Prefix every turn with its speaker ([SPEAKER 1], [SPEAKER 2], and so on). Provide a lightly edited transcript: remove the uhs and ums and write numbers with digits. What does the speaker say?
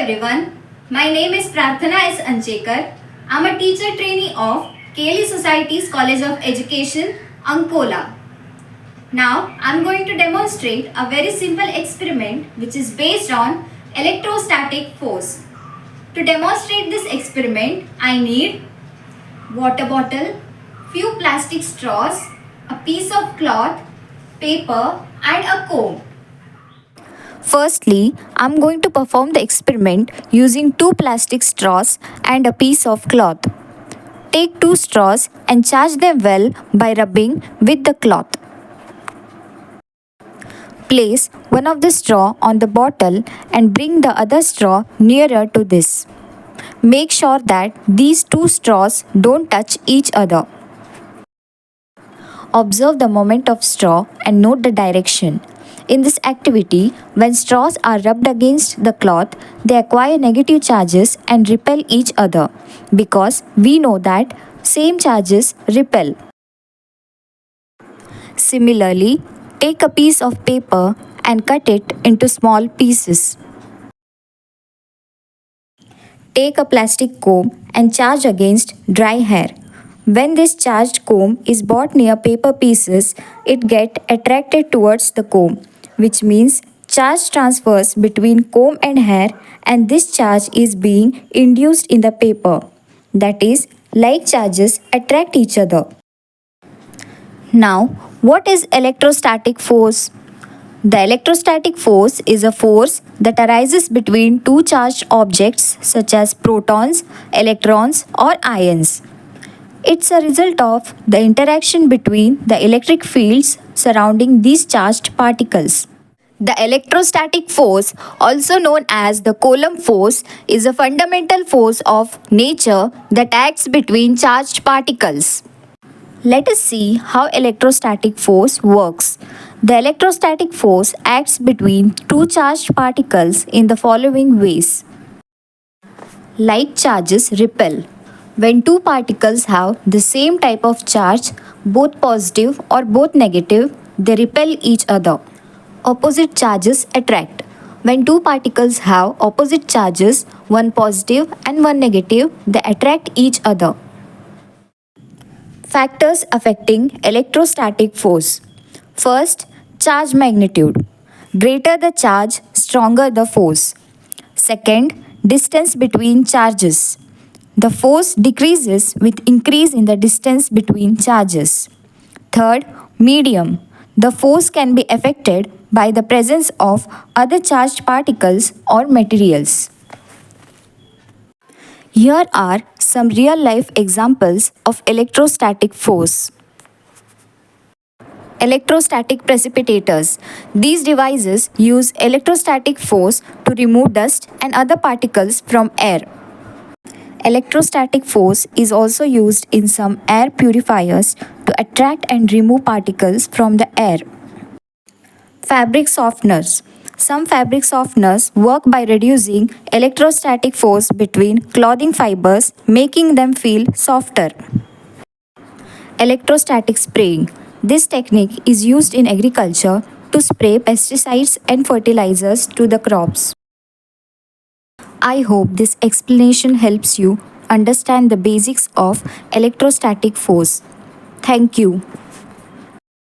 [SPEAKER 1] everyone. My name is Prarthana S. Anchekar. I'm a teacher trainee of Keli Society's College of Education, Ankola. Now, I'm going to demonstrate a very simple experiment which is based on electrostatic force. To demonstrate this experiment, I need water bottle, few plastic straws, a piece of cloth, paper and a comb.
[SPEAKER 2] Firstly, I'm going to perform the experiment using two plastic straws and a piece of cloth. Take two straws and charge them well by rubbing with the cloth. Place one of the straw on the bottle and bring the other straw nearer to this. Make sure that these two straws don't touch each other. Observe the movement of straw and note the direction. In this activity, when straws are rubbed against the cloth, they acquire negative charges and repel each other because we know that same charges repel. Similarly, take a piece of paper and cut it into small pieces. Take a plastic comb and charge against dry hair. When this charged comb is brought near paper pieces, it gets attracted towards the comb, which means charge transfers between comb and hair, and this charge is being induced in the paper. That is, like charges attract each other. Now, what is electrostatic force? The electrostatic force is a force that arises between two charged objects such as protons, electrons, or ions. It's a result of the interaction between the electric fields surrounding these charged particles. The electrostatic force, also known as the Coulomb force, is a fundamental force of nature that acts between charged particles. Let us see how electrostatic force works. The electrostatic force acts between two charged particles in the following ways. Like charges repel. When two particles have the same type of charge, both positive or both negative, they repel each other. Opposite charges attract. When two particles have opposite charges, one positive and one negative, they attract each other. Factors affecting electrostatic force. First, charge magnitude. Greater the charge, stronger the force. Second, distance between charges. The force decreases with increase in the distance between charges. Third, medium. The force can be affected by the presence of other charged particles or materials. Here are some real-life examples of electrostatic force. Electrostatic precipitators. These devices use electrostatic force to remove dust and other particles from air. Electrostatic force is also used in some air purifiers to attract and remove particles from the air. Fabric softeners. Some fabric softeners work by reducing electrostatic force between clothing fibers, making them feel softer. Electrostatic spraying. This technique is used in agriculture to spray pesticides and fertilizers to the crops. I hope this explanation helps you understand the basics of electrostatic force. Thank you.